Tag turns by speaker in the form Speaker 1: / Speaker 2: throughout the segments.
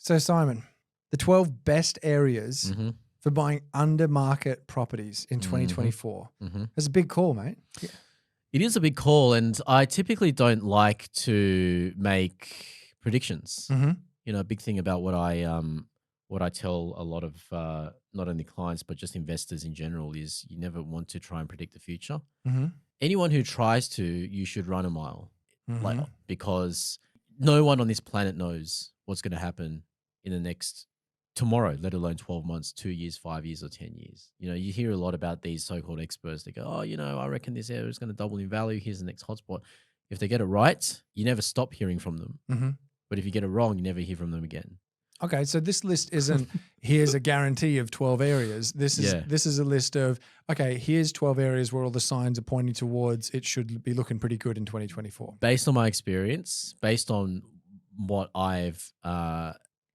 Speaker 1: So Simon, the 12 best areas
Speaker 2: Mm-hmm.
Speaker 1: for buying under market properties in 2024. That's a big call, mate. Yeah.
Speaker 2: It is a big call, and I typically don't like to make predictions. You know, a big thing about what I tell a lot of not only clients but just investors in general is you never want to try and predict the future. Anyone who tries to, you should run a mile, like, because no one on this planet knows what's going to happen in the next tomorrow, let alone 12 months, 2 years, 5 years, or 10 years. You know, you hear a lot about these so-called experts. They go, oh, you know, I reckon this area is going to double in value. Here's the next hotspot. If they get it right, you never stop hearing from them. But if you get it wrong, you never hear from them again.
Speaker 1: Okay, so this list isn't here's a guarantee of 12 areas. This is a list of, okay, here's 12 areas where all the signs are pointing towards it should be looking pretty good in 2024.
Speaker 2: Based on my experience, based on what I've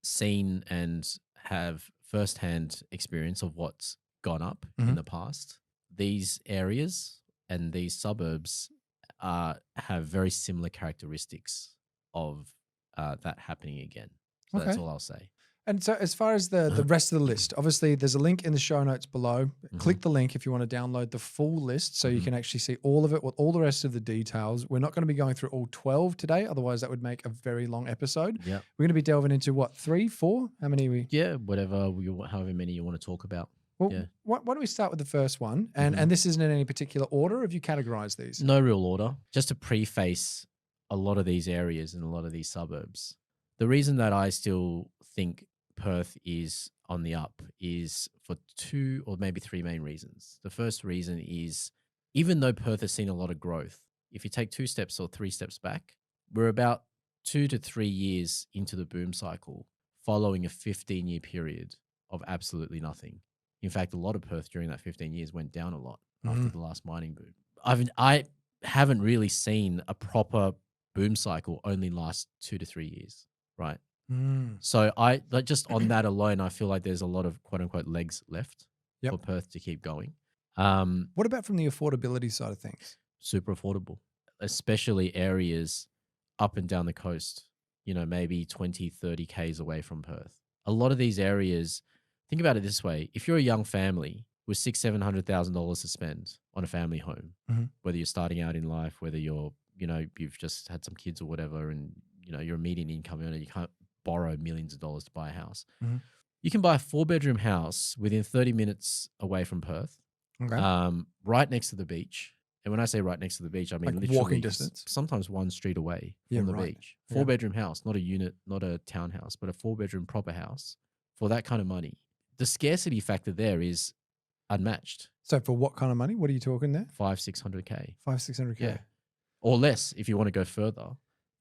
Speaker 2: seen and have firsthand experience of what's gone up in the past, these areas and these suburbs have very similar characteristics of that happening again. So that's all I'll say.
Speaker 1: And so as far as the rest of the list, obviously there's a link in the show notes below. Click the link if you want to download the full list so you can actually see all of it with all the rest of the details. We're not going to be going through all 12 today. Otherwise that would make a very long episode.
Speaker 2: Yep.
Speaker 1: We're going to be delving into what, 3, 4? How many are we?
Speaker 2: Yeah, however many you want to talk about.
Speaker 1: Well, why don't we start with the first one? And this isn't in any particular order. Have you categorized these?
Speaker 2: No real order. Just to preface a lot of these areas and a lot of these suburbs. The reason that I still think Perth is on the up is for 2 or maybe 3 main reasons. The first reason is, even though Perth has seen a lot of growth, if you take 2 steps or 3 steps back, we're about 2 to 3 years into the boom cycle following a 15-year period of absolutely nothing. In fact, a lot of Perth during that 15 years went down a lot after the last mining boom. I haven't really seen a proper boom cycle only last 2 to 3 years, right? So just on that alone, I feel like there's a lot of quote unquote legs left for Perth to keep going.
Speaker 1: What about from the affordability side of things?
Speaker 2: Super affordable, especially areas up and down the coast, you know, maybe 20, 30 Ks away from Perth. A lot of these areas, think about it this way. If you're a young family with $600,000-$700,000 to spend on a family home, whether you're starting out in life, whether you're, you know, you've just had some kids or whatever, and, you know, you're a median income earner, you can't borrow millions of dollars to buy a house. You can buy a 4-bedroom house within 30 minutes away from Perth, right next to the beach. And when I say right next to the beach, I mean like literally
Speaker 1: walking distance.
Speaker 2: Sometimes 1 street away from the beach. 4-bedroom house, not a unit, not a townhouse, but a 4-bedroom proper house for that kind of money. The scarcity factor there is unmatched.
Speaker 1: So for what kind of money? What are you talking there?
Speaker 2: 500-600K.
Speaker 1: 500-600K.
Speaker 2: Yeah. Or less if you want to go further.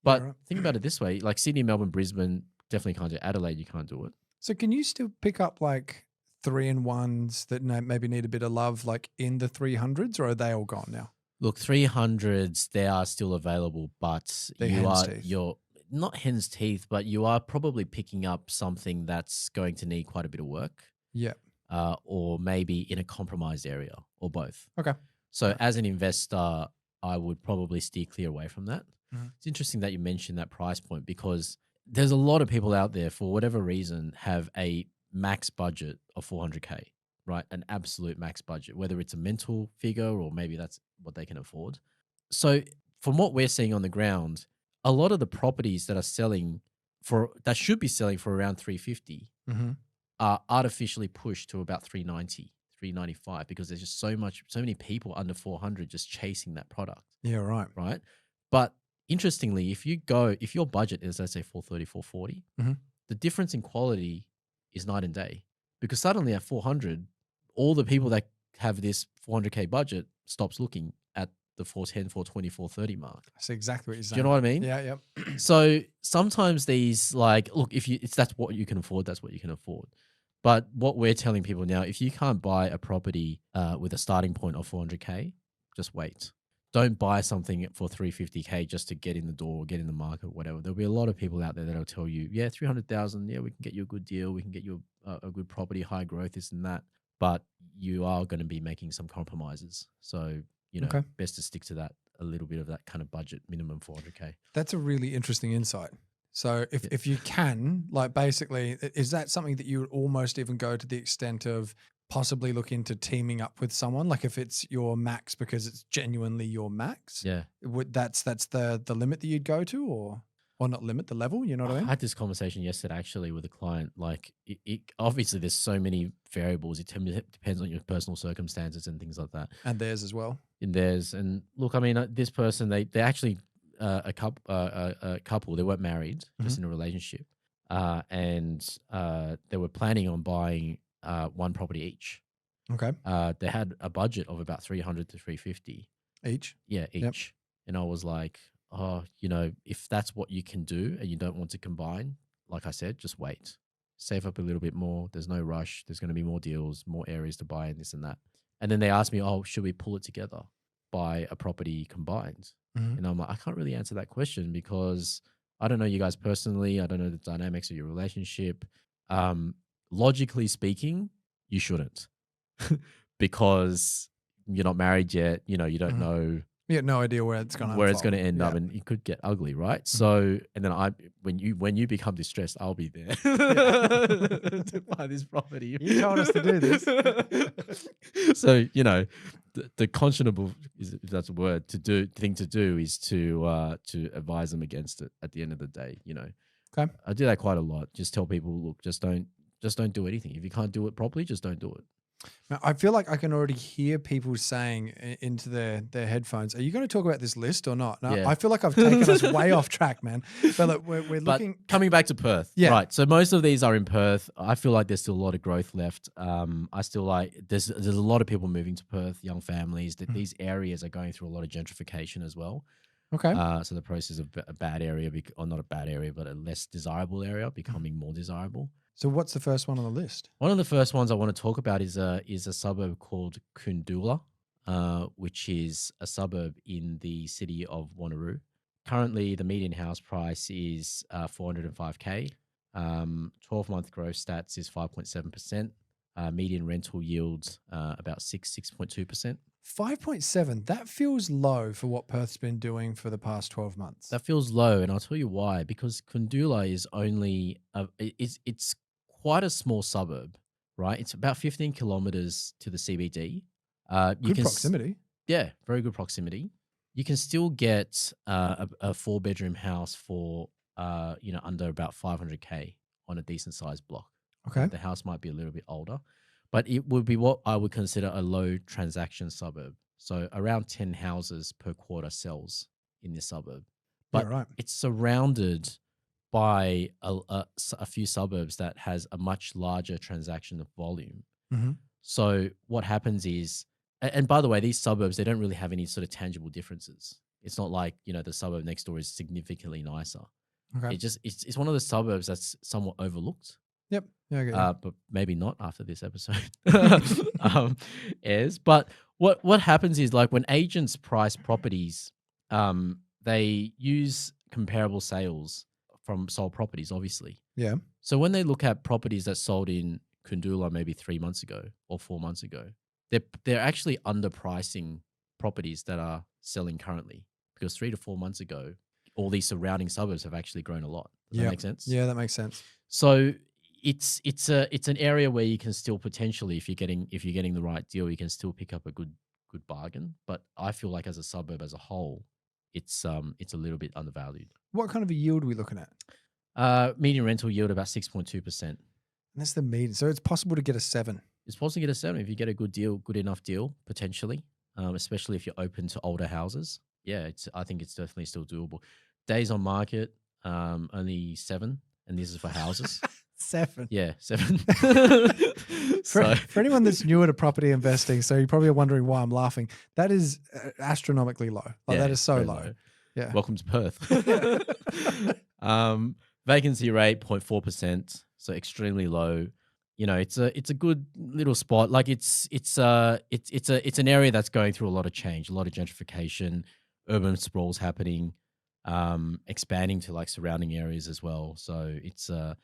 Speaker 2: But think about it this way, like Sydney, Melbourne, Brisbane, definitely can't do it. Adelaide, you can't do it.
Speaker 1: So can you still pick up like 3-in-1s that maybe need a bit of love, like in the 300s, or are they all gone now?
Speaker 2: Look, 300s, they are still available, but you're not hen's teeth, but you are probably picking up something that's going to need quite a bit of work.
Speaker 1: Yeah.
Speaker 2: Or maybe in a compromised area, or both.
Speaker 1: Okay.
Speaker 2: So as an investor, I would probably steer clear away from that. It's interesting that you mentioned that price point, because there's a lot of people out there, for whatever reason, have a max budget of 400K, right? An absolute max budget, whether it's a mental figure or maybe that's what they can afford. So from what we're seeing on the ground, a lot of the properties that are selling that should be selling for around 350 are artificially pushed to about 390, 395, because there's just so many people under 400 just chasing that product.
Speaker 1: Yeah, right.
Speaker 2: Right. But interestingly, if your budget is, let's say 430, 440, the difference in quality is night and day, because suddenly at 400, all the people that have this 400K budget stops looking at the 410, 420, 430 mark.
Speaker 1: That's exactly what you're saying.
Speaker 2: Do you know what I mean?
Speaker 1: Yeah, yeah.
Speaker 2: So sometimes these, like, look, that's what you can afford, that's what you can afford. But what we're telling people now, if you can't buy a property with a starting point of 400K, just wait. Don't buy something for 350K just to get in the door, get in the market, whatever. There'll be a lot of people out there that'll tell you, yeah, 300,000, yeah, we can get you a good deal, we can get you a good property, high growth, this and that. But you are going to be making some compromises. So, you know, best to stick to that, a little bit of that kind of budget, minimum 400K.
Speaker 1: That's a really interesting insight. So if you can, like basically, is that something that you would almost even go to the extent of possibly look into teaming up with someone? Like if it's your max because it's genuinely your max,
Speaker 2: Yeah.
Speaker 1: that's the limit that you'd go to, or not limit, the level, you know what I
Speaker 2: I
Speaker 1: mean?
Speaker 2: had this conversation yesterday actually with a client. Like, obviously, there's so many variables. It depends on your personal circumstances and things like that.
Speaker 1: And theirs as well.
Speaker 2: And look, I mean, this person, they actually a couple. They weren't married, just in a relationship, and they were planning on buying one property each.
Speaker 1: Okay.
Speaker 2: They had a budget of about 300 to 350.
Speaker 1: Each.
Speaker 2: Yeah,
Speaker 1: Yep.
Speaker 2: each. And I was like, oh, if that's what you can do and you don't want to combine, like I said, just wait. Save up a little bit more. There's no rush. There's going to be more deals, more areas to buy, and this and that. And then they asked me, oh, should we pull it together, buy a property combined?
Speaker 1: Mhm.
Speaker 2: And I'm like, I can't really answer that question because I don't know you guys personally. I don't know the dynamics of your relationship. Logically speaking, you shouldn't because you're not married yet. You don't
Speaker 1: Mhm.
Speaker 2: know
Speaker 1: You have no idea where it's going to
Speaker 2: where it's going to end up, and it could get ugly, right? So, and then when you become distressed, I'll be there to buy this property.
Speaker 1: You told us to do this.
Speaker 2: So, the conscionable, if that's a word, thing to do is to advise them against it. At the end of the day,
Speaker 1: Okay.
Speaker 2: I do that quite a lot. Just tell people, look, just don't do anything. If you can't do it properly, just don't do it.
Speaker 1: Now, I feel like I can already hear people saying into their headphones, "Are you going to talk about this list or not?" Now,
Speaker 2: Yeah.
Speaker 1: I feel like I've taken us way off track, man. But look, we're
Speaker 2: But
Speaker 1: looking.
Speaker 2: coming back to Perth,
Speaker 1: Yeah.
Speaker 2: right? So most of these are in Perth. I feel like there's still a lot of growth left. I still like there's a lot of people moving to Perth, young families. That these areas are going through a lot of gentrification as well.
Speaker 1: Okay.
Speaker 2: So the process of a bad area, or not a bad area, but a less desirable area becoming more desirable.
Speaker 1: So what's the first one on the list?
Speaker 2: One of the first ones I want to talk about is a suburb called Koondoola, which is a suburb in the city of Wanneroo. Currently, the median house price is 405K. 12-month growth stats is 5.7%. Median rental yield about 6.2%.
Speaker 1: 5.7. That feels low for what Perth's been doing for the past 12 months.
Speaker 2: That feels low, and I'll tell you why. Because Koondoola is only it's quite a small suburb, right? It's about 15 kilometers to the CBD.
Speaker 1: Good proximity.
Speaker 2: Yeah, very good proximity. You can still get a 4-bedroom house for under about 500K on a decent sized block.
Speaker 1: Okay.
Speaker 2: The house might be a little bit older, but it would be what I would consider a low transaction suburb. So around 10 houses per quarter sells in this suburb,
Speaker 1: Yeah,
Speaker 2: but
Speaker 1: right.
Speaker 2: it's surrounded by a few suburbs that has a much larger transaction volume.
Speaker 1: Mm-hmm.
Speaker 2: So what happens is, and by the way, these suburbs, they don't really have any sort of tangible differences. It's not like, the suburb next door is significantly nicer.
Speaker 1: Okay.
Speaker 2: It's one of the suburbs that's somewhat overlooked.
Speaker 1: Yep. Yeah, I get you.
Speaker 2: But maybe not after this episode airs. But what happens is, like, when agents price properties, they use comparable sales from sold properties, obviously.
Speaker 1: Yeah.
Speaker 2: So when they look at properties that sold in Koondoola maybe 3 months ago or 4 months ago, they're actually underpricing properties that are selling currently, because 3 to 4 months ago, all these surrounding suburbs have actually grown a lot. Does that make sense?
Speaker 1: Yeah, that makes sense.
Speaker 2: So it's an area where you can still potentially, if you're getting the right deal, you can still pick up a good bargain. But I feel like as a suburb as a whole, it's a little bit undervalued.
Speaker 1: What kind of a yield are we looking at?
Speaker 2: Median rental yield about 6.2%.
Speaker 1: And that's the median. So it's possible to get a 7.
Speaker 2: It's possible to get a 7 if you get a good enough deal, potentially, especially if you're open to older houses. Yeah, I think it's definitely still doable. Days on market, only 7, and this is for houses.
Speaker 1: 7.
Speaker 2: Yeah, 7.
Speaker 1: For anyone that's newer to property investing, so you probably are wondering why I'm laughing. That is astronomically low. Like, that is so low. Yeah.
Speaker 2: Welcome to Perth. Vacancy rate 0.4%, so extremely low. It's a good little spot. Like, it's an area that's going through a lot of change, a lot of gentrification, urban sprawls happening, expanding to like surrounding areas as well. So in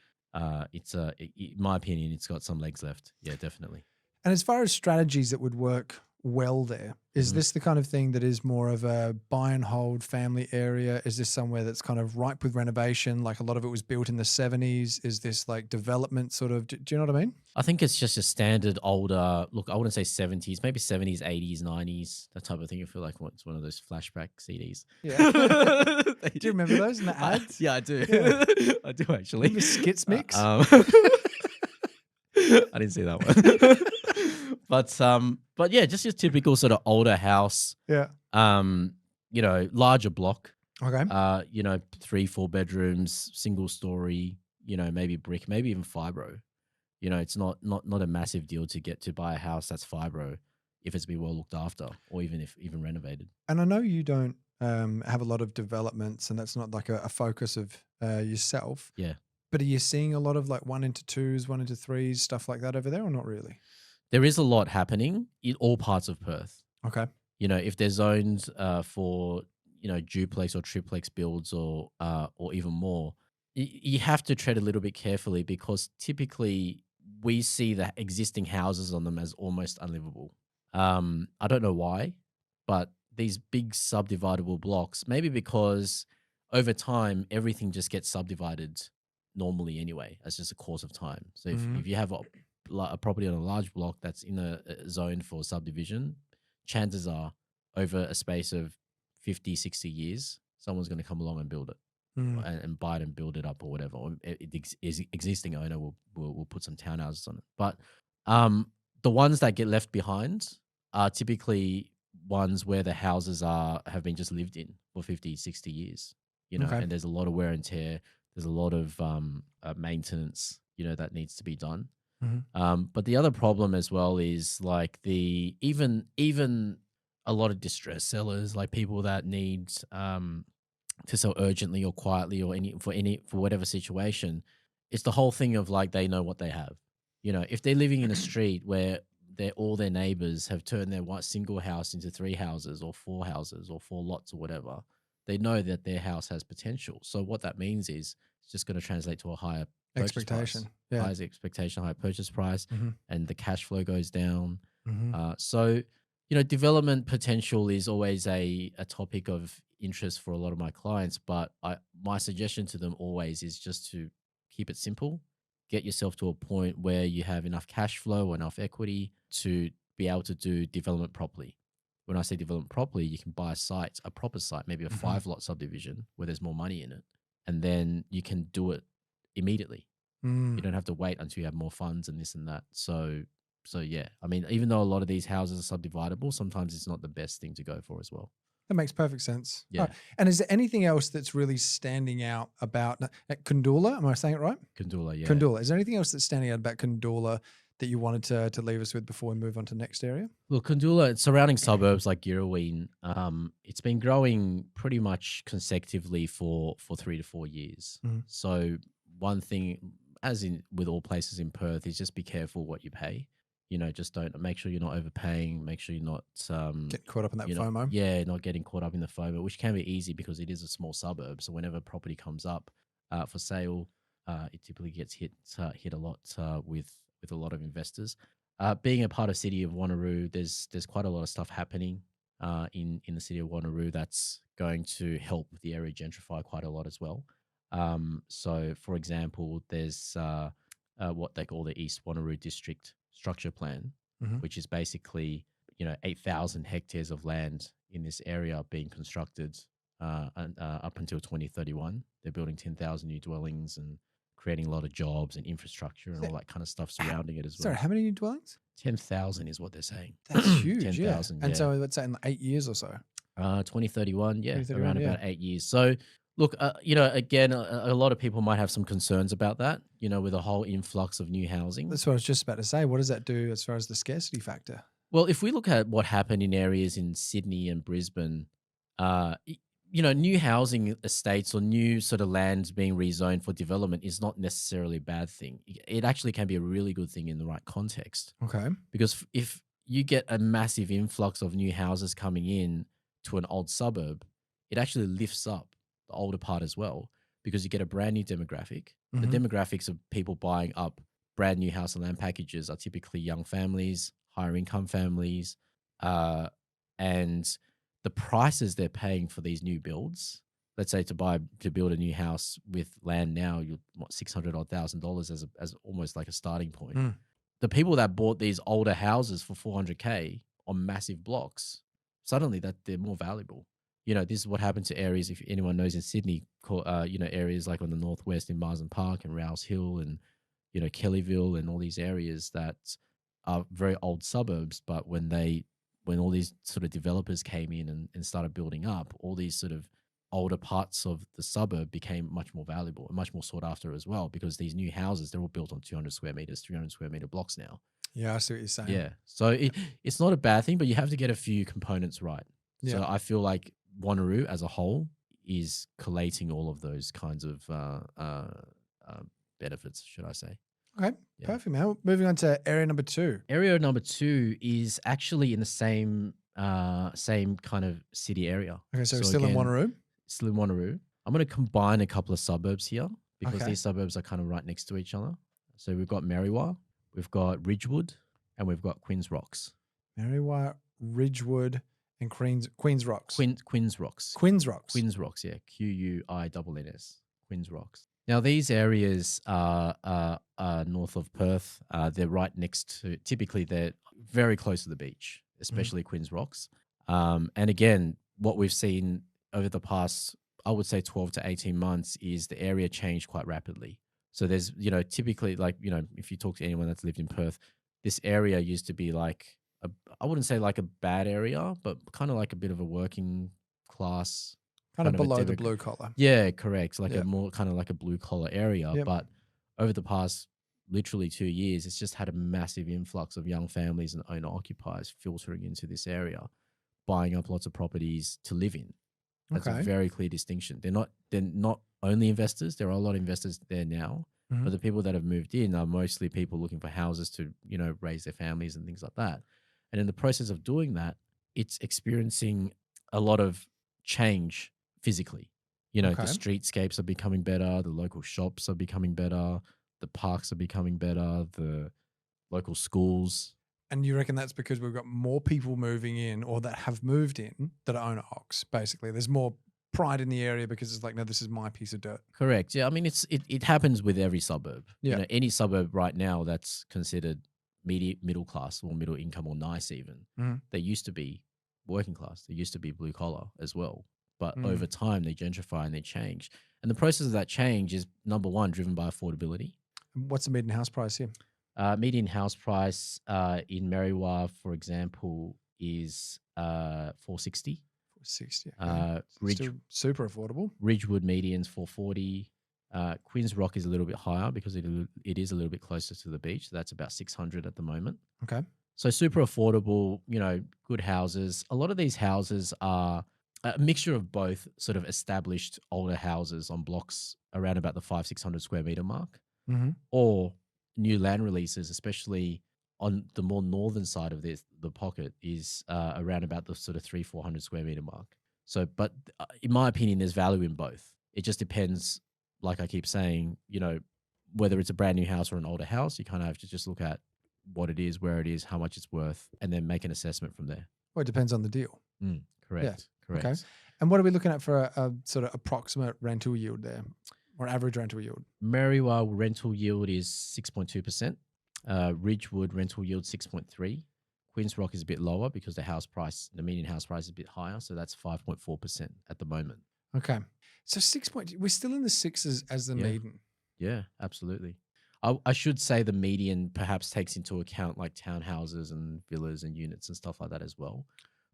Speaker 2: my opinion, it's got some legs left. Yeah, definitely.
Speaker 1: And as far as strategies that would work well there. Is this the kind of thing that is more of a buy and hold family area? Is this somewhere that's kind of ripe with renovation? Like a lot of it was built in the 70s. Is this like development sort of, do you know what I mean?
Speaker 2: I think it's just a standard older look. I wouldn't say 70s, maybe 70s, 80s, 90s, that type of thing. I feel like it's one of those flashback CDs.
Speaker 1: Yeah. Do you remember those in the ads?
Speaker 2: Yeah, I do.
Speaker 1: Yeah.
Speaker 2: I do actually.
Speaker 1: Remember Skits Mix?
Speaker 2: I didn't see that one. But yeah, just your typical sort of older house.
Speaker 1: Yeah.
Speaker 2: Larger block.
Speaker 1: Okay.
Speaker 2: 3-4 bedrooms, single story, maybe brick, maybe even fibro. It's not a massive deal to get to buy a house that's fibro if it's been well looked after, or even renovated.
Speaker 1: And I know you don't have a lot of developments, and that's not like a focus of yourself.
Speaker 2: Yeah.
Speaker 1: But are you seeing a lot of like 1 into 2s, 1 into 3s, stuff like that over there, or not really?
Speaker 2: There is a lot happening in all parts of Perth.
Speaker 1: Okay.
Speaker 2: If they're zoned for duplex or triplex builds or even more, you have to tread a little bit carefully, because typically we see the existing houses on them as almost unlivable. I don't know why, but these big subdividable blocks, maybe because over time everything just gets subdivided normally anyway, as just a course of time. So if you have a property on a large block that's in a zone for subdivision, chances are over a space of 50, 60 years, someone's going to come along and build it. And buy it and build it up or whatever. Or existing owner will put some townhouses on it. But the ones that get left behind are typically ones where the houses have been just lived in for 50, 60 years. And there's a lot of wear and tear. There's a lot of maintenance, that needs to be done. But the other problem as well is like even a lot of distressed sellers, like people that need to sell urgently or quietly or for whatever situation. It's the whole thing of like, they know what they have. If they're living in a street where all their neighbors have turned their one single house into 3 houses or 4 houses or 4 lots or whatever, they know that their house has potential. So what that means is it's just going to translate to a higher
Speaker 1: expectation. Yeah.
Speaker 2: Higher expectation, higher purchase price, and the cash flow goes down. So development potential is always a topic of interest for a lot of my clients, but my suggestion to them always is just to keep it simple. Get yourself to a point where you have enough cash flow, enough equity to be able to do development properly. When I say development properly, you can buy a proper site, maybe a 5-lot subdivision where there's more money in it, and then you can do it immediately. You don't have to wait until you have more funds and this and that. So yeah, I mean, even though a lot of these houses are subdividable, sometimes it's not the best thing to go for as well.
Speaker 1: That makes perfect sense.
Speaker 2: Yeah.
Speaker 1: And is there anything else that's really standing out about at Koondoola? Am I saying it right?
Speaker 2: Koondoola, yeah.
Speaker 1: Koondoola. Is there anything else that's standing out about Koondoola that you wanted to leave us with before we move on to the next area?
Speaker 2: Well, Koondoola, surrounding suburbs like Girraween, it's been growing pretty much consecutively for 3 to 4 years. So one thing, as in with all places in Perth, is just be careful what you pay. Just don't make sure you're not overpaying. Make sure you're not
Speaker 1: getting caught up in that FOMO.
Speaker 2: Yeah, not getting caught up in the FOMO, which can be easy because it is a small suburb. So whenever property comes up for sale, it typically gets hit a lot with a lot of investors. Being a part of City of Wanneroo, there's quite a lot of stuff happening in the City of Wanneroo that's going to help the area gentrify quite a lot as well. So, for example, there's what they call the East Wanneroo District Structure Plan, which is basically 8,000 hectares of land in this area being constructed up until 2031. They're building 10,000 new dwellings and creating a lot of jobs and infrastructure and all that kind of stuff surrounding it as well.
Speaker 1: Sorry, how many new dwellings?
Speaker 2: 10,000 is what they're saying.
Speaker 1: That's huge.
Speaker 2: 10,000.
Speaker 1: Yeah. And so let's say in 8 years or so.
Speaker 2: 2031, yeah,
Speaker 1: 2031,
Speaker 2: around about 8 years. So look, again, a lot of people might have some concerns about that, with a whole influx of new housing.
Speaker 1: That's what I was just about to say. What does that do as far as the scarcity factor?
Speaker 2: Well, if we look at what happened in areas in Sydney and Brisbane, new housing estates or new sort of lands being rezoned for development is not necessarily a bad thing. It actually can be a really good thing in the right context.
Speaker 1: Okay.
Speaker 2: Because if you get a massive influx of new houses coming in to an old suburb, it actually lifts up the older part as well, because you get a brand new demographic. The demographics of people buying up brand new house and land packages are typically young families, higher income families, uh, and the prices they're paying for these new builds. Let's say to build a new house with land now, you're what $600,000 as almost like a starting point.
Speaker 1: Mm.
Speaker 2: The people that bought these older houses for $400K on massive blocks, suddenly that they're more valuable. This is what happened to areas, if anyone knows in Sydney, areas like on the northwest in Marsden Park and Rouse Hill and Kellyville and all these areas that are very old suburbs, but when all these sort of developers came in and started building up, all these sort of older parts of the suburb became much more valuable and much more sought after as well, because these new houses, they're all built on 200 square meters, 300 square meter blocks now.
Speaker 1: Yeah, I see what you're saying.
Speaker 2: Yeah. So it's not a bad thing, but you have to get a few components right.
Speaker 1: Yeah.
Speaker 2: So I feel like Wanneroo as a whole is collating all of those kinds of benefits, should I say.
Speaker 1: Okay,
Speaker 2: Yeah.
Speaker 1: perfect, man. Moving on to area number 2.
Speaker 2: Area number 2 is actually in the same kind of city area.
Speaker 1: Okay, so still in Wanneroo?
Speaker 2: Still in Wanneroo. I'm going to combine a couple of suburbs here because
Speaker 1: Okay.
Speaker 2: these suburbs are kind of right next to each other. So we've got Merriwa, we've got Ridgewood, and we've got Queens Rocks.
Speaker 1: Merriwa, Ridgewood, and Queens Rocks.
Speaker 2: Queens Rocks.
Speaker 1: Queens Rocks.
Speaker 2: Queens Rocks, yeah. Quinns. Queens Rocks. Now, these areas are north of Perth. They're right next to, typically, they're very close to the beach, especially Queens Rocks. And again, what we've seen over the past, I would say 12 to 18 months is the area changed quite rapidly. So there's, typically if you talk to anyone that's lived in Perth, this area used to be like, I wouldn't say like a bad area, but kind of like a bit of a working class.
Speaker 1: Kind of below the blue collar.
Speaker 2: Yeah, correct. Like a more kind of like a blue collar area.
Speaker 1: Yep.
Speaker 2: But over the past literally 2 years, it's just had a massive influx of young families and owner occupiers filtering into this area, buying up lots of properties to live in. That's a very clear distinction. They're not only investors. There are a lot of investors there now, but the people that have moved in are mostly people looking for houses to, raise their families and things like that. And in the process of doing that, it's experiencing a lot of change physically. The streetscapes are becoming better, the local shops are becoming better, the parks are becoming better, the local schools.
Speaker 1: And you reckon that's because we've got more people moving in or that have moved in that are owner occs, basically. There's more pride in the area because it's like, no, this is my piece of dirt.
Speaker 2: Correct. Yeah. I mean, it happens with every suburb.
Speaker 1: Yeah.
Speaker 2: Any suburb right now that's considered middle class or middle income or nice even, they used to be working class. They used to be blue collar as well. But over time, they gentrify and they change. And the process of that change is, number one, driven by affordability.
Speaker 1: What's the median house price here?
Speaker 2: Median house price in Merriwa, for example, is $460.
Speaker 1: $460. Still super affordable.
Speaker 2: Ridgewood median's $440. Queens Rock is a little bit higher because it is a little bit closer to the beach. So that's about $600 at the moment.
Speaker 1: Okay. So
Speaker 2: super affordable, good houses. A lot of these houses are a mixture of both sort of established older houses on blocks around about the 500-600 square meter mark, or new land releases, especially on the more northern side of the pocket, is around about the sort of 300-400 square meter mark. So, but in my opinion, there's value in both. It just depends, like I keep saying, whether it's a brand new house or an older house, you kind of have to just look at what it is, where it is, how much it's worth, and then make an assessment from there.
Speaker 1: Well, it depends on the deal.
Speaker 2: Correct.
Speaker 1: Yeah.
Speaker 2: Correct.
Speaker 1: Okay. And what are we looking at for a sort of approximate rental yield there, or average rental yield?
Speaker 2: Merriwa rental yield is 6.2%. Ridgewood rental yield 6.3%. Queens Rock is a bit lower because the median house price is a bit higher, so that's 5.4% at the moment.
Speaker 1: Okay, so we're still in the sixes as the median.
Speaker 2: Yeah, absolutely. I should say the median perhaps takes into account like townhouses and villas and units and stuff like that as well.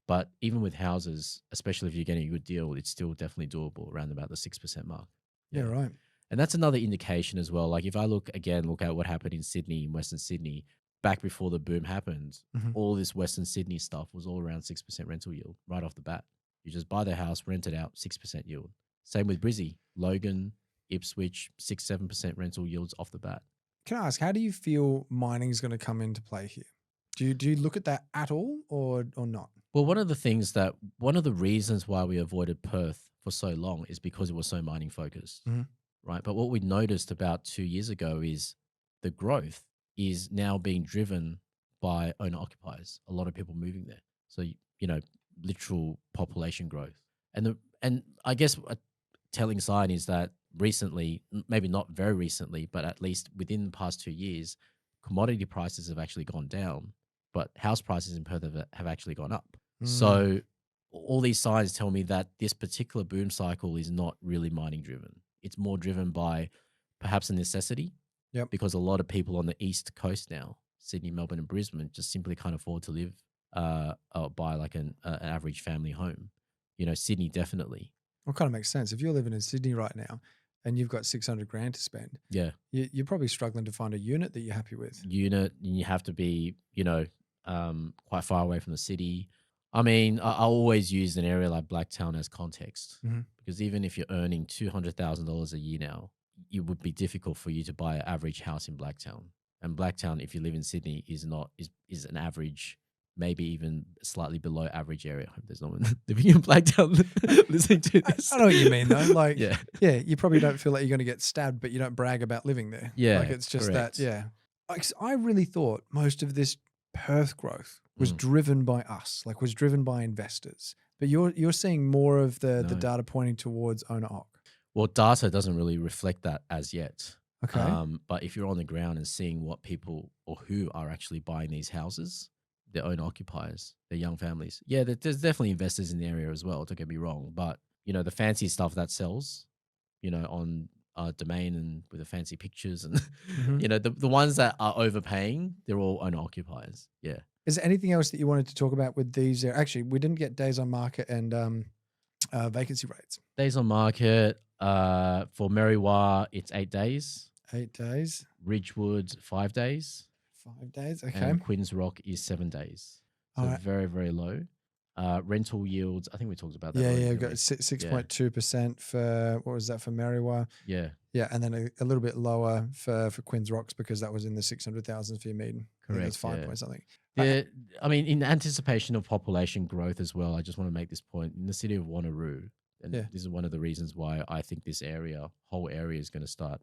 Speaker 2: But even with houses, especially if you're getting a good deal, it's still definitely doable around about the 6% mark.
Speaker 1: Yeah, right.
Speaker 2: And that's another indication as well. Like if I look at what happened in Sydney, in Western Sydney, back before the boom happened, all this Western Sydney stuff was all around 6% rental yield right off the bat. You just buy the house, rent it out, 6% yield. Same with Brizzy, Logan, Ipswich, 6-7% rental yields off the bat.
Speaker 1: Can I ask, how do you feel mining is going to come into play here? Do you look at that at all or not?
Speaker 2: Well, one of the reasons why we avoided Perth for so long is because it was so mining focused, right? But what we noticed about 2 years ago is the growth is now being driven by owner occupiers. A lot of people moving there. So literal population growth. And I guess a telling sign is that recently, maybe not very recently, but at least within the past 2 years, commodity prices have actually gone down, but house prices in Perth have actually gone up. So all these signs tell me that this particular boom cycle is not really mining driven. It's more driven by perhaps a necessity.
Speaker 1: Yep.
Speaker 2: Because a lot of people on the east coast now, Sydney, Melbourne, and Brisbane, just simply can't afford to live buy like an average family home. Sydney definitely.
Speaker 1: Well, kind of makes sense. If you're living in Sydney right now and you've got 600 grand to spend,
Speaker 2: Yeah.
Speaker 1: you're probably struggling to find a unit that you're happy with.
Speaker 2: Unit, and you have to be, quite far away from the city. I mean, I always use an area like Blacktown as context because even if you're earning $200,000 a year now, it would be difficult for you to buy an average house in Blacktown. And Blacktown, if you live in Sydney, is an average, maybe even slightly below average area. I hope there's no one living in Blacktown listening to this.
Speaker 1: I know what you mean, though. Like,
Speaker 2: yeah,
Speaker 1: you probably don't feel like you're going to get stabbed, but you don't brag about living there.
Speaker 2: Yeah,
Speaker 1: like it's just
Speaker 2: correct.
Speaker 1: that. Yeah, I really thought most of this Perth growth was driven by us, like was driven by investors. But you're seeing more of the data pointing towards owner occ.
Speaker 2: Well, data doesn't really reflect that as yet.
Speaker 1: Okay.
Speaker 2: But if you're on the ground and seeing what people or who are actually buying these houses, their own occupiers, their young families. Yeah, there's definitely investors in the area as well, don't get me wrong. But, the fancy stuff that sells, on Domain and with the fancy pictures and, the ones that are overpaying, they're all owner occupiers. Yeah.
Speaker 1: Is there anything else that you wanted to talk about with these? Actually, we didn't get days on market and vacancy rates.
Speaker 2: Days on market, for Merriwa, it's 8 days.
Speaker 1: 8 days.
Speaker 2: Ridgewood, 5 days.
Speaker 1: 5 days, okay.
Speaker 2: And Queen's Rock is 7 days. So very, very low. Rental yields, I think we talked about that.
Speaker 1: Yeah, we've got 6.2% for, what was that for Merriwa?
Speaker 2: Yeah.
Speaker 1: Yeah, and then a little bit lower for Queen's Rocks because that was in the 600,000 for your meeting.
Speaker 2: Correct.
Speaker 1: It's 5 point something.
Speaker 2: Yeah, I mean, in anticipation of population growth as well, I just want to make this point. In the city of Wanneroo, and this is one of the reasons why I think this whole area is going to start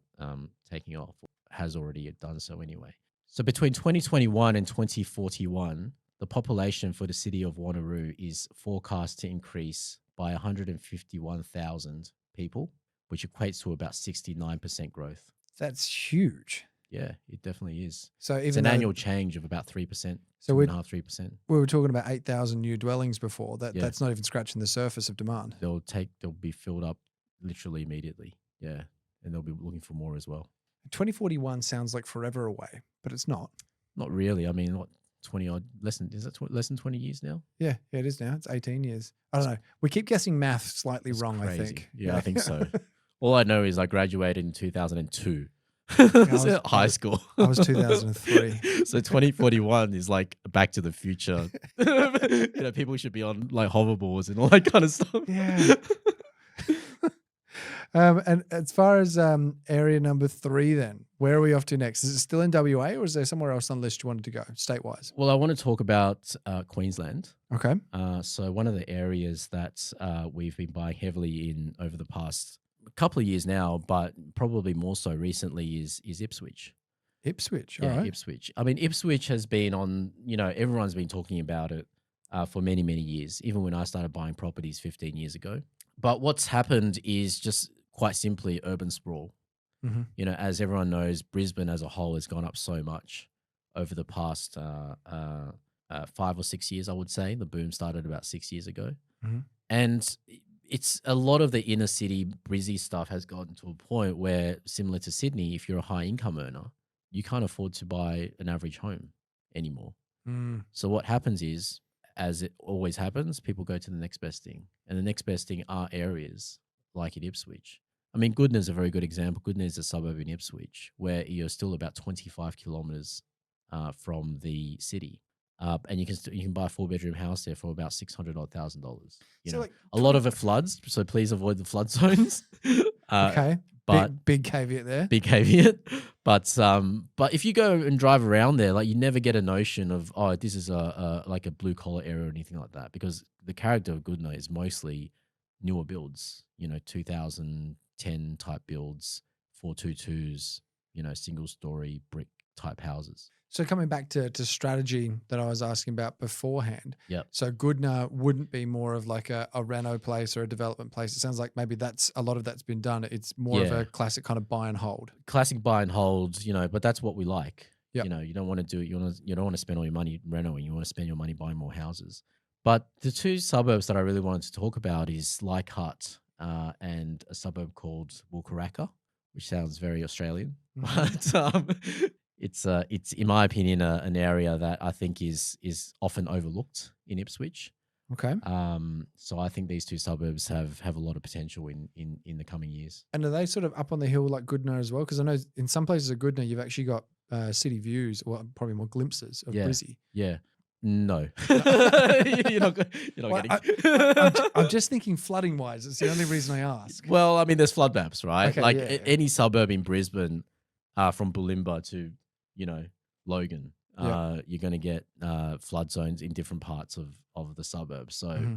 Speaker 2: taking off, has already done so anyway. So between 2021 and 2041, the population for the city of Wanneroo is forecast to increase by 151,000 people, which equates to about 69% growth.
Speaker 1: That's huge.
Speaker 2: Yeah, it definitely is.
Speaker 1: So
Speaker 2: it's an annual change of about 3%. So 2.5-3%.
Speaker 1: We were talking about 8,000 new dwellings before. That's not even scratching the surface of demand.
Speaker 2: They'll be filled up literally immediately. Yeah, and they'll be looking for more as well.
Speaker 1: 2041 sounds like forever away, but it's not.
Speaker 2: Not really. I mean, what 20 odd less than less than 20 years now?
Speaker 1: Yeah, it is now. It's 18 years. I don't know. We keep guessing math slightly wrong. Crazy. I think.
Speaker 2: Yeah, I think so. All I know is I graduated in 2002. High school.
Speaker 1: I was 2003.
Speaker 2: So 2041 is like Back to the Future. People should be on like hoverboards and all that kind of stuff.
Speaker 1: Yeah. And as far as area number 3, then where are we off to next? Is it still in WA, or is there somewhere else on the list you wanted to go state-wise?
Speaker 2: Well, I want to talk about Queensland.
Speaker 1: Okay.
Speaker 2: So one of the areas that we've been buying heavily in over the past couple of years now, but probably more so recently, is Ipswich.
Speaker 1: Ipswich,
Speaker 2: yeah,
Speaker 1: all right.
Speaker 2: Ipswich. I mean, Ipswich has been on, everyone's been talking about it for many, many years, even when I started buying properties 15 years ago. But what's happened is just quite simply urban sprawl.
Speaker 1: Mm-hmm.
Speaker 2: As everyone knows, Brisbane as a whole has gone up so much over the past 5 or 6 years, I would say. The boom started about 6 years ago.
Speaker 1: Mm-hmm.
Speaker 2: And it's a lot of the inner city brizzy stuff has gotten to a point where, similar to Sydney, if you're a high income earner, you can't afford to buy an average home anymore. So what happens is, as it always happens, people go to the next best thing. And the next best thing are areas like in Ipswich. I mean, Goodna is a very good example. Goodna is a suburb in Ipswich where you're still about 25 kilometers from the city. And you can buy a 4-bedroom house there for about $600,000. A lot of it floods, so please avoid the flood zones.
Speaker 1: Okay, but big caveat there.
Speaker 2: Big caveat, but if you go and drive around there, like, you never get a notion of, oh, this is like a blue collar area or anything like that, because the character of Goodna is mostly newer builds. 2010 type builds, 422s. Single story brick type houses.
Speaker 1: So coming back to strategy that I was asking about beforehand.
Speaker 2: Yep.
Speaker 1: So Goodna wouldn't be more of like a reno place or a development place. It sounds like maybe that's a lot of that's been done. It's more of
Speaker 2: Yeah.
Speaker 1: a classic kind of buy and hold.
Speaker 2: Classic buy and hold, but that's what we like.
Speaker 1: Yep.
Speaker 2: You don't want to do it. You don't want to spend all your money renoing. You want to spend your money buying more houses. But the two suburbs that I really wanted to talk about is Leichhardt and a suburb called Wulkuraka, which sounds very Australian. But it's in my opinion an area that I think is often overlooked in Ipswich.
Speaker 1: Okay.
Speaker 2: So I think these two suburbs have a lot of potential in the coming years.
Speaker 1: And are they sort of up on the hill like Goodna as well? Because I know in some places of Goodna you've actually got city views, or probably more glimpses of Brizzy.
Speaker 2: Yeah. No. You're not
Speaker 1: Well,
Speaker 2: getting.
Speaker 1: I'm just thinking flooding wise. It's the only reason I ask.
Speaker 2: Well, I mean, there's flood maps, right?
Speaker 1: Okay,
Speaker 2: any suburb in Brisbane, from Bulimba to, Logan, you're going to get flood zones in different parts of the suburb. So,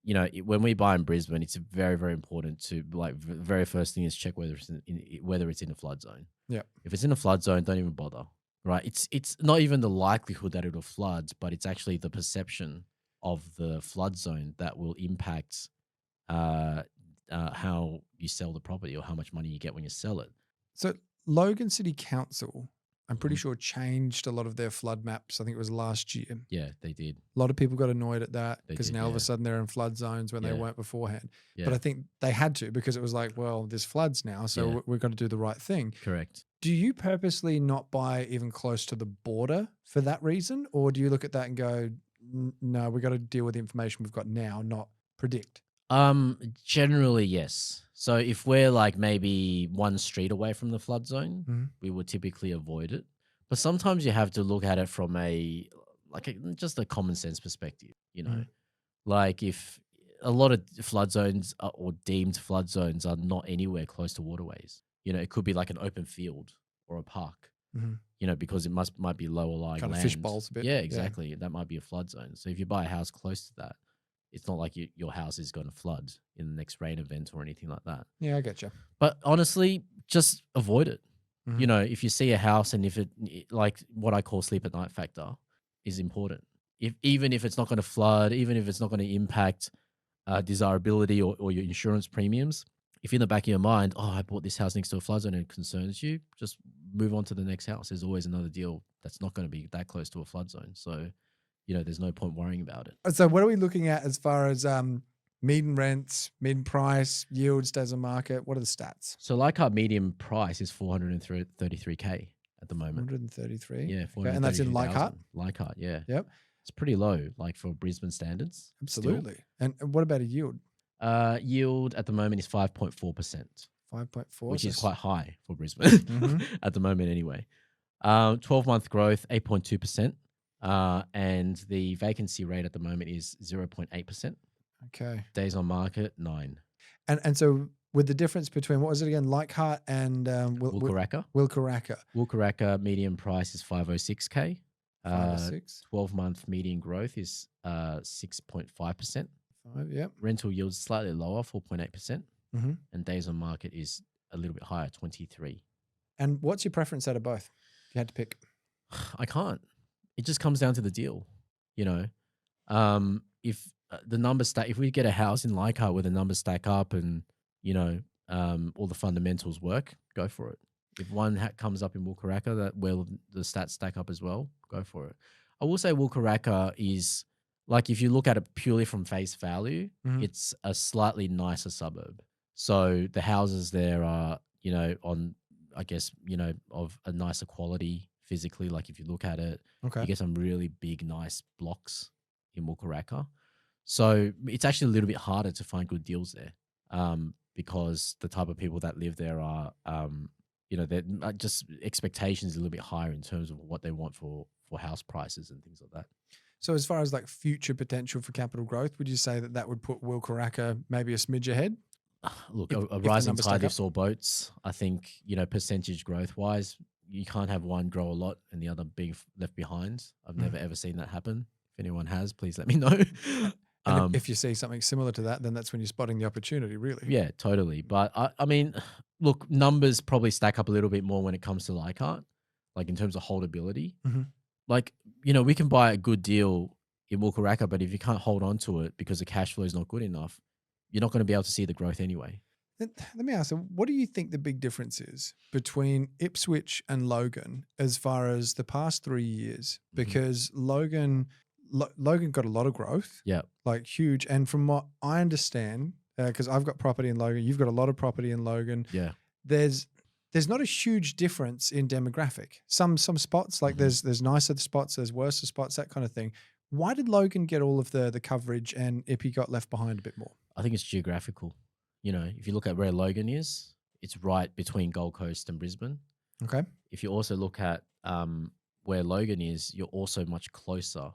Speaker 2: when we buy in Brisbane, it's very, very important to the very first thing is check whether it's in a flood zone.
Speaker 1: Yeah.
Speaker 2: If it's in a flood zone, don't even bother. Right. It's not even the likelihood that it'll flood, but it's actually the perception of the flood zone that will impact how you sell the property or how much money you get when you sell it.
Speaker 1: So Logan City Council, I'm pretty sure changed a lot of their flood maps. I think it was last year.
Speaker 2: Yeah, they did.
Speaker 1: A lot of people got annoyed at that
Speaker 2: They
Speaker 1: because
Speaker 2: did,
Speaker 1: now all of
Speaker 2: yeah.
Speaker 1: a sudden they're in flood zones when they
Speaker 2: Yeah.
Speaker 1: weren't beforehand.
Speaker 2: Yeah.
Speaker 1: But I think they had to because it was like, well, there's floods now, so
Speaker 2: Yeah.
Speaker 1: we've got to do the right thing.
Speaker 2: Correct.
Speaker 1: Do you purposely not buy even close to the border for that reason? Or do you look at that and go, no, we've got to deal with the information we've got now, not predict?
Speaker 2: Generally, yes. So if we're like maybe one street away from the flood zone, we would typically avoid it. But sometimes you have to look at it from just a common sense perspective, Like if a lot of flood zones or deemed flood zones are not anywhere close to waterways. It could be like an open field or a park, because it might be lower lying
Speaker 1: Kind of
Speaker 2: land.
Speaker 1: fish bowls a bit.
Speaker 2: Yeah, exactly. That might be a flood zone. So if you buy a house close to that, it's not like your house is going to flood in the next rain event or anything like that.
Speaker 1: Yeah, I get you.
Speaker 2: But honestly, just avoid it. If you see a house and if it, like what I call sleep at night factor is important. Even if it's not going to flood, even if it's not going to impact desirability or your insurance premiums, if in the back of your mind, I bought this house next to a flood zone and it concerns you, just move on to the next house. There's always another deal that's not going to be that close to a flood zone. So, there's no point worrying about it.
Speaker 1: So what are we looking at as far as median rents, median price, yields, days on market? What are the stats?
Speaker 2: So Leichhardt median price is 433K at the moment.
Speaker 1: 133.
Speaker 2: Yeah,
Speaker 1: Okay, and that's in Leichhardt?
Speaker 2: Leichhardt, yeah.
Speaker 1: Yep.
Speaker 2: It's pretty low, like for Brisbane standards.
Speaker 1: Absolutely. And what about a yield?
Speaker 2: Yield at the moment is 5.4%.
Speaker 1: 5.4.
Speaker 2: Which is quite high for Brisbane at the moment anyway. 12-month growth, 8.2%. And the vacancy rate at the moment is 0.8%.
Speaker 1: Okay.
Speaker 2: Days on market, 9.
Speaker 1: And so with the difference between, what was it again, Leichhardt and
Speaker 2: Wulkuraka. Wulkuraka median price is 506K.
Speaker 1: 506.
Speaker 2: 12-month median growth is 6.5%.
Speaker 1: 5, yep.
Speaker 2: Rental yield is slightly lower, 4.8%. And days on market is a little bit higher, 23. And
Speaker 1: what's your preference out of both? If you had to pick.
Speaker 2: I can't. It just comes down to the deal, If the numbers stack, if we get a house in Leichhardt where the numbers stack up and all the fundamentals work, go for it. If one comes up in Wulkuraka that where the stats stack up as well, go for it. I will say Wulkuraka is like if you look at it purely from face value, it's a slightly nicer suburb. So the houses there are, on I guess of a nicer quality. Physically, like if you look at it, you get some really big, nice blocks in Wulkuraka. So it's actually a little bit harder to find good deals there because the type of people that live there are, they're just expectations a little bit higher in terms of what they want for house prices and things like that. So
Speaker 1: as far as like future potential for capital growth, would you say that would put Wulkuraka maybe a smidge ahead?
Speaker 2: Look, a rising tide lifts all boats. I think, percentage growth wise, you can't have one grow a lot and the other being left behind. I've never ever seen that happen. If anyone has, please let me know.
Speaker 1: And if you see something similar to that, then that's when you're spotting the opportunity, really.
Speaker 2: Yeah, totally. But I mean, look, numbers probably stack up a little bit more when it comes to Leichhardt. like in terms of holdability.
Speaker 1: Mhm.
Speaker 2: Like, we can buy a good deal in Wukaraka, but if you can't hold on to it because the cash flow is not good enough, you're not going to be able to see the growth anyway.
Speaker 1: Let me ask you, what do you think the big difference is between Ipswich and Logan as far as the past 3 years? Because Logan got a lot of growth,
Speaker 2: Yeah.
Speaker 1: like huge. And from what I understand, because I've got property in Logan, you've got a lot of property in Logan.
Speaker 2: Yeah.
Speaker 1: There's not a huge difference in demographic. Some spots, like
Speaker 2: Mhm.
Speaker 1: there's nicer spots, there's worse spots, that kind of thing. Why did Logan get all of the coverage and Ippy got left behind a bit more?
Speaker 2: I think it's geographical. If you look at where Logan is, it's right between Gold Coast and Brisbane.
Speaker 1: Okay.
Speaker 2: If you also look at where Logan is, you're also much closer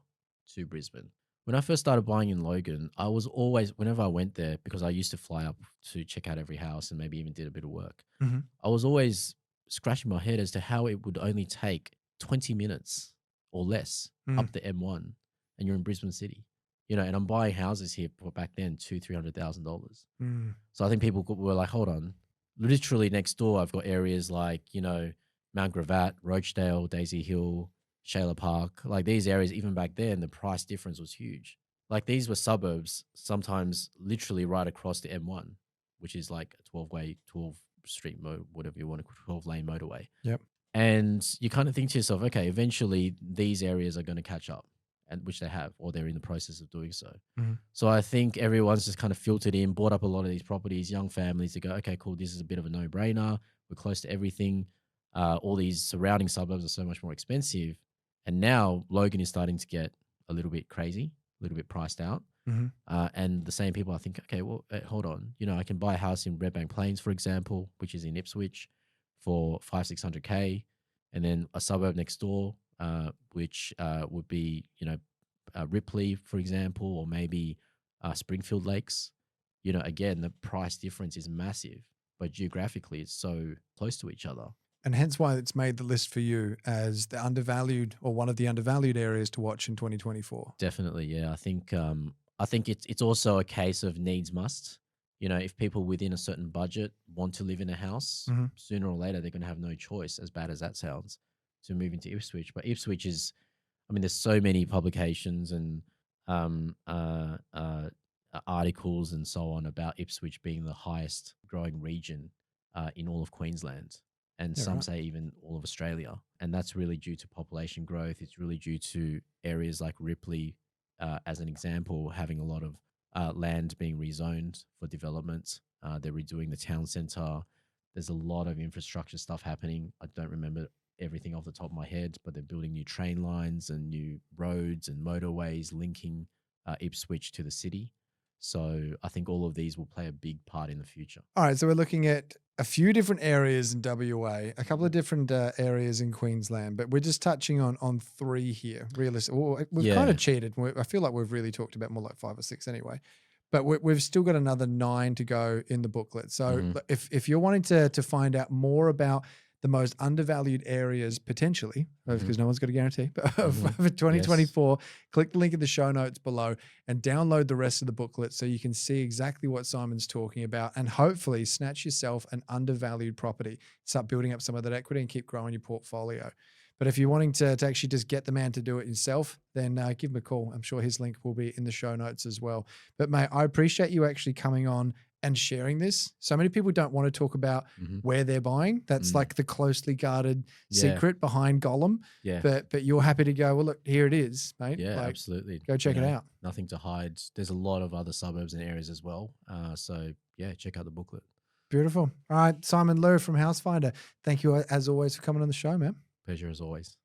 Speaker 2: to Brisbane. When I first started buying in Logan, I was always, whenever I went there, because I used to fly up to check out every house and maybe even did a bit of work,
Speaker 1: Mm-hmm.
Speaker 2: I was always scratching my head as to how it would only take 20 minutes or less
Speaker 1: Mm.
Speaker 2: up the M1 and you're in Brisbane City. And I'm buying houses here for back then $200,000-$300,000.
Speaker 1: Mm.
Speaker 2: So I think people were like, hold on. Literally next door, I've got areas like, Mount Gravatt, Rochdale, Daisy Hill, Shayla Park. Like these areas, even back then, the price difference was huge. Like these were suburbs, sometimes literally right across the M1, which is like a 12 street mode, whatever you want to, 12-lane motorway.
Speaker 1: Yep.
Speaker 2: And you kind of think to yourself, okay, eventually these areas are going to catch up, and which they have, or they're in the process of doing so.
Speaker 1: Mm-hmm.
Speaker 2: So I think everyone's just kind of filtered in, bought up a lot of these properties, young families to go, okay, cool, this is a bit of a no-brainer. We're close to everything. All these surrounding suburbs are so much more expensive. And now Logan is starting to get a little bit crazy, a little bit priced out.
Speaker 1: Mm-hmm.
Speaker 2: And the same people, I think, okay, well, hold on. I can buy a house in Redbank Plains, for example, which is in Ipswich, for 500-600K. And then a suburb next door, which would be, Ripley, for example, or maybe Springfield Lakes. Again, the price difference is massive, but geographically, it's so close to each other.
Speaker 1: And hence why it's made the list for you as the undervalued, or one of the undervalued areas to watch in 2024.
Speaker 2: Definitely, yeah. I think it's also a case of needs must. If people within a certain budget want to live in a house,
Speaker 1: Mm-hmm.
Speaker 2: sooner or later they're going to have no choice, as bad as that sounds, to move into Ipswich. But Ipswich is, I mean, there's so many publications and um, uh, uh, articles and so on about Ipswich being the highest growing region in all of Queensland, and
Speaker 1: Yeah,
Speaker 2: some
Speaker 1: right.
Speaker 2: say even all of Australia. And that's really due to population growth. It's really due to areas like Ripley, as an example, having a lot of land being rezoned for development. They're redoing the town centre. There's a lot of infrastructure stuff happening. I don't remember everything off the top of my head, but they're building new train lines and new roads and motorways linking Ipswich to the city. So I think all of these will play a big part in the future.
Speaker 1: All right, so we're looking at a few different areas in WA, a couple of different areas in Queensland, but we're just touching on three here. Realistic. Well, we've kind
Speaker 2: Yeah.
Speaker 1: of cheated. I feel like we've really talked about more like 5 or 6 anyway. But we've still got another 9 to go in the booklet. So
Speaker 2: Mhm.
Speaker 1: if you're wanting to find out more about the most undervalued areas potentially, because no one's got a guarantee, but
Speaker 2: Mhm.
Speaker 1: for 2024, click the link in the show notes below and download the rest of the booklet so you can see exactly what Simon's talking about, and hopefully snatch yourself an undervalued property. Start building up some of that equity and keep growing your portfolio. But if you're wanting to actually just get the man to do it yourself, then give him a call. I'm sure his link will be in the show notes as well. But mate, I appreciate you actually coming on and sharing this. So many people don't want to talk about
Speaker 2: Mhm.
Speaker 1: where they're buying. That's
Speaker 2: Mm.
Speaker 1: like the closely guarded
Speaker 2: Yeah.
Speaker 1: secret behind Gollum.
Speaker 2: Yeah.
Speaker 1: But you're happy to go, well, look, here it is, mate.
Speaker 2: Yeah,
Speaker 1: Like,
Speaker 2: absolutely.
Speaker 1: go check it out.
Speaker 2: Nothing to hide. There's a lot of other suburbs and areas as well. So yeah, check out the booklet.
Speaker 1: Beautiful. All right, Simon Loo from Housefinder. Thank you as always for coming on the show, man.
Speaker 2: Pleasure as always.